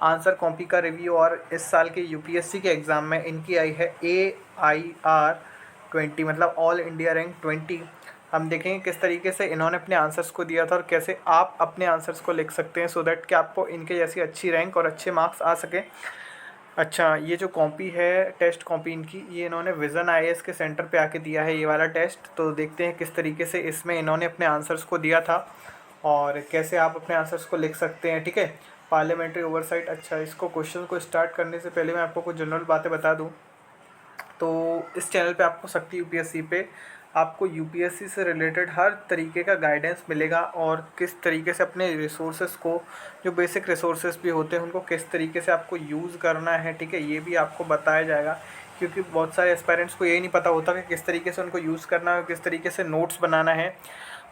Answer copy का review, और इस साल के यूपीएससी के एग्ज़ाम में इनकी आई है AIR 20, मतलब ऑल इंडिया रैंक 20। हम देखेंगे किस तरीके से इन्होंने अपने आंसर्स को दिया था और कैसे आप अपने आंसर्स को लिख सकते हैं, सो दैट कि आपको इनके जैसी अच्छी रैंक और अच्छे मार्क्स आ सके। अच्छा, ये जो कॉपी है, टेस्ट कॉपी इनकी, ये इन्होंने विज़न आईएएस के सेंटर पे आके दिया है ये वाला टेस्ट। तो देखते हैं किस तरीके से इसमें इन्होंने अपने आंसर्स को दिया था और कैसे आप अपने आंसर्स को लिख सकते हैं, ठीक है। Parliamentary oversight. अच्छा, इसको क्वेश्चन को स्टार्ट करने से पहले मैं आपको कुछ जनरल बातें बता दूं। तो इस चैनल पे आपको शक्ति यूपीएससी पे आपको यूपीएससी से रिलेटेड हर तरीके का गाइडेंस मिलेगा, और किस तरीके से अपने रिसोर्सेज को, जो बेसिक रिसोर्सेज भी होते हैं, उनको किस तरीके से आपको यूज़ करना है, ठीक है, ये भी आपको बताया जाएगा। क्योंकि बहुत सारे एस्पायरेंट्स को यही नहीं पता होता कि किस तरीके से उनको यूज़ करना है, किस तरीके से नोट्स बनाना है।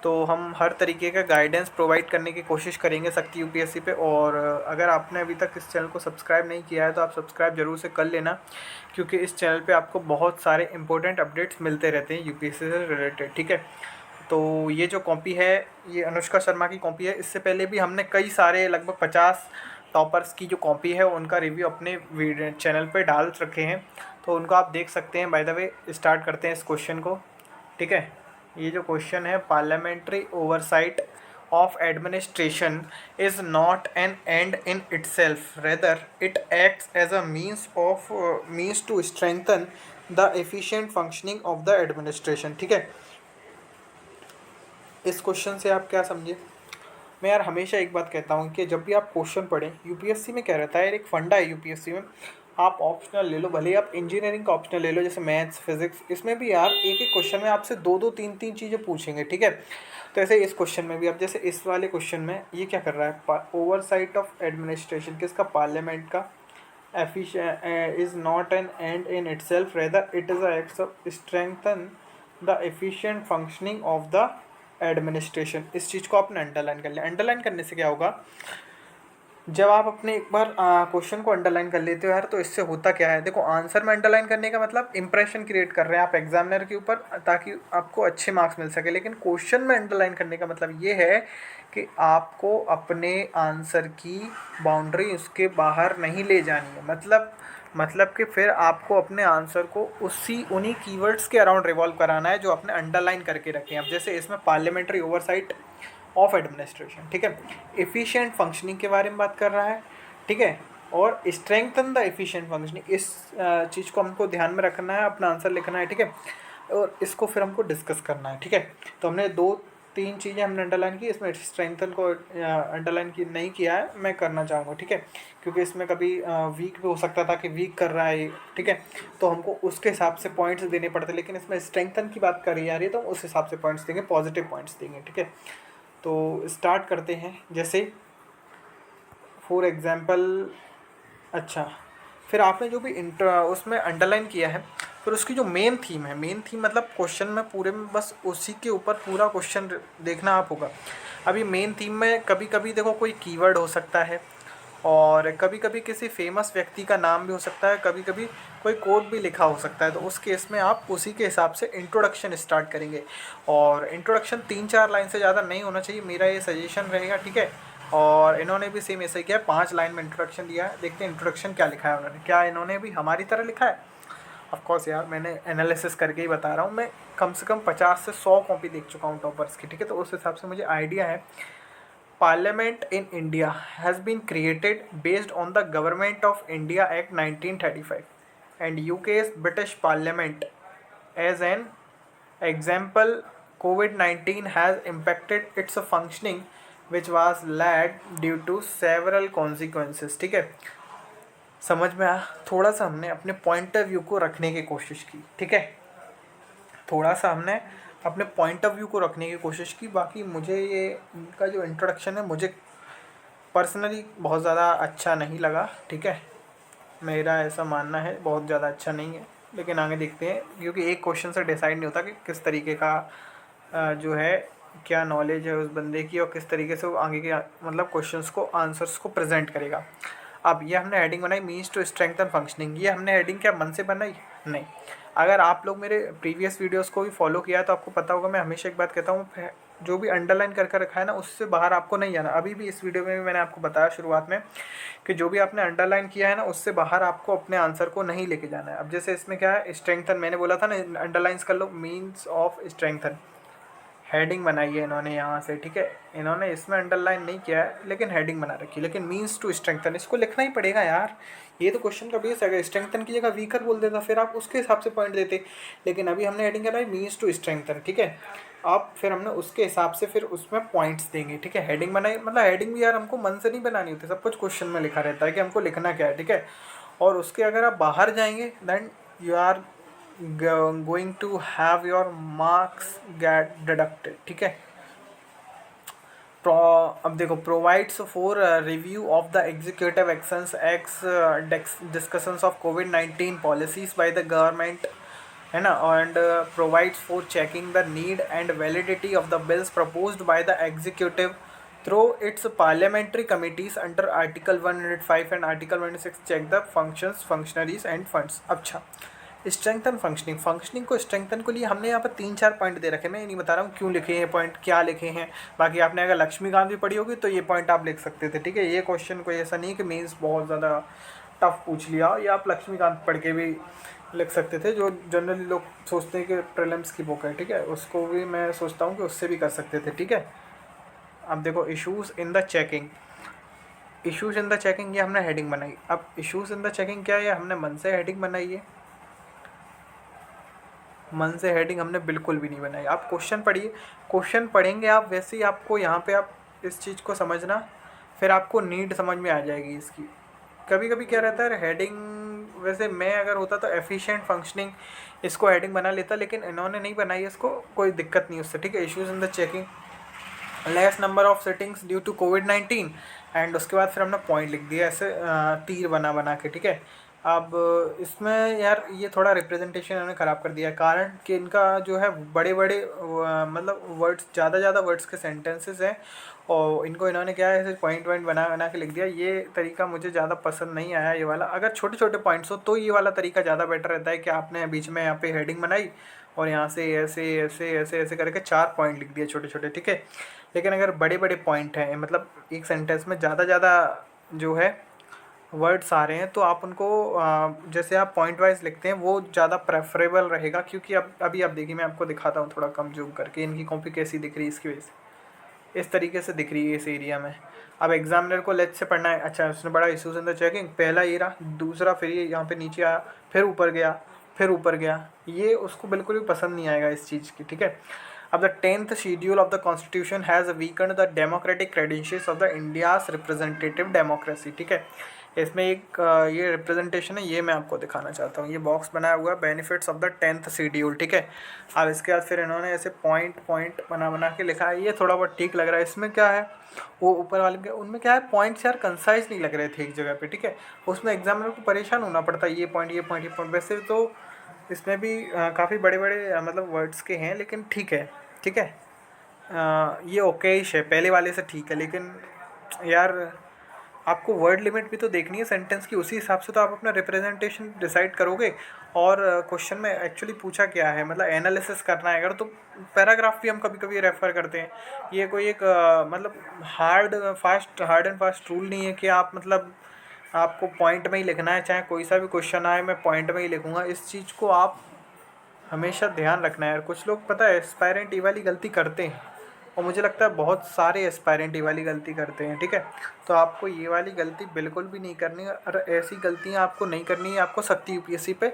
तो हम हर तरीके का गाइडेंस प्रोवाइड करने की कोशिश करेंगे शक्ति यूपीएससी पे। और अगर आपने अभी तक इस चैनल को सब्सक्राइब नहीं किया है तो आप सब्सक्राइब ज़रूर से कर लेना, क्योंकि इस चैनल पे आपको बहुत सारे इंपॉर्टेंट अपडेट्स मिलते रहते हैं यूपीएससी से रिलेटेड, ठीक है। तो ये जो कॉपी है, ये अनुष्का शर्मा की कॉपी है। इससे पहले भी हमने कई सारे लगभग 50 टॉपर्स की जो कॉपी है उनका रिव्यू अपने चैनल पे डाल रखे हैं, तो उनको आप देख सकते हैं। बाय द वे, स्टार्ट करते हैं इस क्वेश्चन को, ठीक है। ये जो क्वेश्चन है, parliamentary oversight of administration is not an end in itself, rather it acts as a means to strengthen the efficient functioning of the administration, ठीक है। इस क्वेश्चन से आप क्या समझे? मैं यार हमेशा एक बात कहता हूँ कि जब भी आप क्वेश्चन पढ़ें, यूपीएससी में क्या रहता है यार, एक फंडा है यूपीएससी में। आप ऑप्शनल ले लो, भले ही आप इंजीनियरिंग का ऑप्शनल ले लो, जैसे मैथ्स, फिजिक्स, इसमें भी यार एक एक क्वेश्चन में आपसे दो दो तीन तीन चीज़ें पूछेंगे, ठीक है। तो ऐसे इस क्वेश्चन में भी, अब जैसे इस वाले क्वेश्चन में ये क्या कर रहा है, ओवरसाइट ऑफ एडमिनिस्ट्रेशन किसका, पार्लियामेंट का। Is not an and in itself, rather it is a act of strengthen the efficient functioning of the administration. इस चीज़ को आपने अंडरलाइन कर लिया। अंडरलाइन करने से क्या होगा, जब आप अपने एक बार क्वेश्चन को अंडरलाइन कर लेते हो यार, तो इससे होता क्या है, देखो, आंसर में अंडरलाइन करने का मतलब इंप्रेशन क्रिएट कर रहे हैं आप एग्जामिनर के ऊपर, ताकि आपको अच्छे मार्क्स मिल सके। लेकिन क्वेश्चन में अंडरलाइन करने का मतलब ये है कि आपको अपने आंसर की बाउंड्री उसके बाहर नहीं ले जानी है। मतलब कि फिर आपको अपने आंसर को उन्हीं कीवर्ड्स के अराउंड रिवॉल्व कराना है जो आपने अंडरलाइन करके रखे हैं। अब जैसे इसमें पार्लियामेंट्री ओवरसाइट ऑफ एडमिनिस्ट्रेशन, ठीक है, एफिशिएंट फंक्शनिंग के बारे में बात कर रहा है, ठीक है, और स्ट्रेंथन द एफिशिएंट फंक्शनिंग, इस चीज़ को हमको ध्यान में रखना है, अपना आंसर लिखना है, ठीक है, और इसको फिर हमको डिस्कस करना है, ठीक है। तो हमने दो तीन चीज़ें हमने अंडरलाइन की, इसमें स्ट्रेंथन को अंडरलाइन की नहीं किया है, मैं करना चाहूँगा, ठीक है, क्योंकि इसमें कभी वीक भी हो सकता था कि वीक कर रहा है, ठीक है, तो हमको उसके हिसाब से पॉइंट्स देने पड़ते, लेकिन इसमें स्ट्रेंथन की बात करी जा रही है तो उस हिसाब से पॉइंट्स देंगे, पॉजिटिव पॉइंट्स देंगे, ठीक है। तो स्टार्ट करते हैं, जैसे फॉर एग्ज़ाम्पल। अच्छा, फिर आपने जो भी उसमें अंडरलाइन किया है, फिर उसकी जो मेन थीम है, मेन थीम मतलब क्वेश्चन में पूरे में बस उसी के ऊपर पूरा क्वेश्चन देखना आप होगा। अभी मेन थीम में कभी कभी देखो कोई कीवर्ड हो सकता है, और कभी कभी किसी फेमस व्यक्ति का नाम भी हो सकता है, कभी कभी कोई कोड भी लिखा हो सकता है। तो उस केस में आप उसी के हिसाब से इंट्रोडक्शन स्टार्ट करेंगे, और इंट्रोडक्शन 3-4 लाइन से ज़्यादा नहीं होना चाहिए, मेरा ये सजेशन रहेगा, ठीक है। और इन्होंने भी सेम ऐसा ही किया, 5 लाइन में इंट्रोडक्शन दिया है। देखते हैं इंट्रोडक्शन क्या लिखा है उन्होंने, क्या इन्होंने भी हमारी तरह लिखा है। ऑफ कोर्स यार, मैंने एनालिसिस करके ही बता रहा हूँ, मैं कम से कम 50 से 100 कॉपी देख चुका हूँ टॉपर्स की, ठीक है, तो उस हिसाब से मुझे आइडिया है। Parliament in India has been created based on the Government of India Act 1935 and UK's British Parliament. As an example, COVID-19 has impacted its functioning, which was led due to several consequences, ठीक है। समझ में आया? थोड़ा सा हमने अपने point of view को रखने की कोशिश की, ठीक है, थोड़ा सा हमने अपने पॉइंट ऑफ व्यू को रखने की कोशिश की। बाकी मुझे ये इनका जो इंट्रोडक्शन है, मुझे पर्सनली बहुत ज़्यादा अच्छा नहीं लगा, ठीक है, मेरा ऐसा मानना है, बहुत ज़्यादा अच्छा नहीं है। लेकिन आगे देखते हैं, क्योंकि एक क्वेश्चन से डिसाइड नहीं होता कि किस तरीके का जो है क्या नॉलेज है उस बंदे की, और किस तरीके से वो आगे के मतलब क्वेश्चंस को, आंसर्स को प्रेजेंट करेगा। अब ये हमने हेडिंग बनाई मीन्स टू स्ट्रेंथन फंक्शनिंग, ये हमने हेडिंग क्या मन से बनाई? नहीं। अगर आप लोग मेरे प्रीवियस वीडियोस को भी फॉलो किया तो आपको पता होगा, मैं हमेशा एक बात कहता हूँ, जो भी अंडरलाइन कर रखा है ना उससे बाहर आपको नहीं जाना। अभी भी इस वीडियो में भी मैंने आपको बताया शुरुआत में कि जो भी आपने अंडरलाइन किया है ना उससे बाहर आपको अपने आंसर को नहीं लेके जाना है। अब जैसे इसमें क्या है, स्ट्रेंथन, मैंने बोला था ना अंडरलाइंस कर लो, मीन्स ऑफ स्ट्रेंथन, हेडिंग बनाई है इन्होंने यहाँ से, ठीक है। इन्होंने इसमें अंडरलाइन नहीं किया है लेकिन हेडिंग बना रखी है, लेकिन मीन्स टू स्ट्रेंथन इसको लिखना ही पड़ेगा यार, ये तो क्वेश्चन का बेस है। अगर स्ट्रेंथन की जगह वीकर बोल देता फिर आप उसके हिसाब से पॉइंट देते, लेकिन अभी हमने हेडिंग कराई मीन्स टू स्ट्रेंथन, ठीक है। अब फिर हमने उसके हिसाब से फिर उसमें पॉइंट्स देंगे, ठीक है। हेडिंग बनाई, मतलब हेडिंग भी यार हमको मन से नहीं बनानी होती, सब कुछ क्वेश्चन में लिखा रहता है कि हमको लिखना क्या है, ठीक है। और उसके अगर आप बाहर जाएंगे then you are going to have your marks get deducted, ठीक है। अब देखो, provides for review of the executive actions ex discussions of कोविड-19 पॉलिसीज बाय द गवर्नमेंट, है ना, and provides for checking the need and validity of the bills proposed by the executive through its parliamentary committees under article 105 and article 106 check the functions, functionaries and funds. अच्छा, strengthen functioning, functioning को strengthen को लिए हमने यहाँ पर 3-4 point दे रखे हैं। मैं ये नहीं बता रहा हूँ क्यों लिखे हैं पॉइंट, क्या लिखे हैं। बाकी आपने अगर लक्ष्मीकांत भी पढ़ी होगी तो ये पॉइंट आप लिख सकते थे, ठीक है। ये क्वेश्चन कोई ऐसा नहीं कि मीन्स बहुत ज़्यादा टफ पूछ लिया, या आप लक्ष्मीकांत पढ़ के भी लिख सकते थे, जो जनरली लोग सोचते हैं कि प्रीलिम्स की बुक है, ठीक है। उसको भी मैं सोचता हूँ कि उससे भी कर सकते थे, ठीक है। अब देखो, issues in the checking, issues in the checking, ये हमने हेडिंग बनाई। अब इशूज़ इन द चेकिंग क्या है, हमने मन से हेडिंग बनाई है, मन से हेडिंग हमने बिल्कुल भी नहीं बनाई। आप क्वेश्चन पढ़िए, क्वेश्चन पढ़ेंगे आप वैसे ही आपको यहाँ पे आप इस चीज़ को समझना, फिर आपको नीड समझ में आ जाएगी इसकी। कभी कभी क्या रहता है हेडिंग, वैसे मैं अगर होता तो एफिशिएंट फंक्शनिंग इसको हेडिंग बना लेता, लेकिन इन्होंने नहीं बनाई इसको, कोई दिक्कत नहीं उससे, ठीक है। Issues in the checking, less number of sittings due to कोविड-19, एंड उसके बाद फिर हमने पॉइंट लिख दिया ऐसे तीर बना बना के, ठीक है। अब इसमें यार ये थोड़ा रिप्रेजेंटेशन इन्होंने ख़राब कर दिया है, कारण कि इनका जो है बड़े बड़े मतलब वर्ड्स, ज़्यादा वर्ड्स के सेंटेंसेस हैं, और इनको इन्होंने क्या है ऐसे पॉइंट पॉइंट बना बना के लिख दिया। ये तरीका मुझे ज़्यादा पसंद नहीं आया ये वाला। अगर छोटे छोटे पॉइंट्स हो तो ये वाला तरीका ज़्यादा बेटर रहता है कि आपने बीच में यहाँ पे हेडिंग बनाई और यहाँ से ऐसे ऐसे ऐसे ऐसे करके 4 पॉइंट लिख दिए छोटे छोटे, ठीक है। लेकिन अगर बड़े बड़े पॉइंट हैं, मतलब एक सेंटेंस में ज़्यादा जो है वर्ड्स आ रहे हैं, तो आप उनको जैसे आप पॉइंट वाइज लिखते हैं वो ज़्यादा प्रेफरेबल रहेगा। क्योंकि अब अभी आप देखिए, मैं आपको दिखाता हूँ थोड़ा कम जूम करके, इनकी कॉपी कैसी दिख रही है इसकी वजह से, इस तरीके से दिख रही है इस एरिया में। अब एग्जामिनर को लेट से पढ़ना है, अच्छा उसने बड़ा इशूज़ इन द चेकिंग, पहला ये रहा, दूसरा फिर ये यहाँ पे नीचे आया, फिर ऊपर गया, फिर ऊपर गया, ये उसको बिल्कुल भी पसंद नहीं आएगा इस चीज़ की, ठीक है। अब the 10th schedule of the constitution has weakened the democratic credentials of the India's representative democracy, ठीक है। इसमें एक ये रिप्रेजेंटेशन है, ये मैं आपको दिखाना चाहता हूँ। ये बॉक्स बनाया हुआ है, benefits of the 10th schedule, ठीक है। अब इसके बाद फिर इन्होंने ऐसे पॉइंट पॉइंट बना बना के लिखा है, ये थोड़ा बहुत ठीक लग रहा है। इसमें क्या है, वो ऊपर वाले के उनमें क्या है, पॉइंट्स यार कंसाइज नहीं लग रहे थे एक जगह पे, ठीक है। उसमें एग्जामिनर को परेशान होना पड़ता है, ये पॉइंट ये पॉइंट ये पॉइंट। वैसे तो इसमें भी काफ़ी बड़े बड़े मतलब वर्ड्स के हैं, लेकिन ठीक है, ठीक है। ये ओकेश है, पहले वाले से ठीक है, लेकिन यार आपको वर्ड लिमिट भी तो देखनी है सेंटेंस की, उसी हिसाब से तो आप अपना रिप्रेजेंटेशन डिसाइड करोगे। और क्वेश्चन में एक्चुअली पूछा क्या है, मतलब एनालिसिस करना है अगर, तो पैराग्राफ भी हम कभी कभी रेफ़र करते हैं। ये कोई एक मतलब हार्ड एंड फास्ट रूल नहीं है कि आप मतलब आपको पॉइंट में ही लिखना है, चाहे कोई सा भी क्वेश्चन आए मैं पॉइंट में ही लिखूँगा। इस चीज़ को आप हमेशा ध्यान रखना है यार। कुछ लोग पता है एस्पायरेंट ये वाली गलती करते हैं, और मुझे लगता है बहुत सारे एस्पायरेंट ये वाली गलती करते हैं, ठीक है। तो आपको ये वाली गलती बिल्कुल भी नहीं करनी है, और ऐसी गलतियाँ आपको नहीं करनी है। आपको सत्य यूपीएससी पे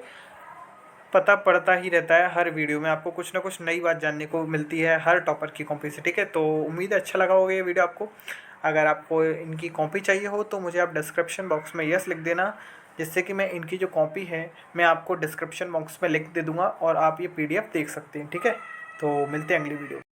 पता पड़ता ही रहता है, हर वीडियो में आपको कुछ ना कुछ नई बात जानने को मिलती है हर टॉपर की कॉपी से, ठीक है। तो उम्मीद है अच्छा लगा होगा ये वीडियो आपको। अगर आपको इनकी कॉपी चाहिए हो तो मुझे आप डिस्क्रिप्शन बॉक्स में यस लिख देना, जिससे कि मैं इनकी जो कॉपी है मैं आपको डिस्क्रिप्शन बॉक्स में लिख दे दूँगा और आप ये PDF देख सकते हैं, ठीक है। तो मिलते हैं अगली वीडियो।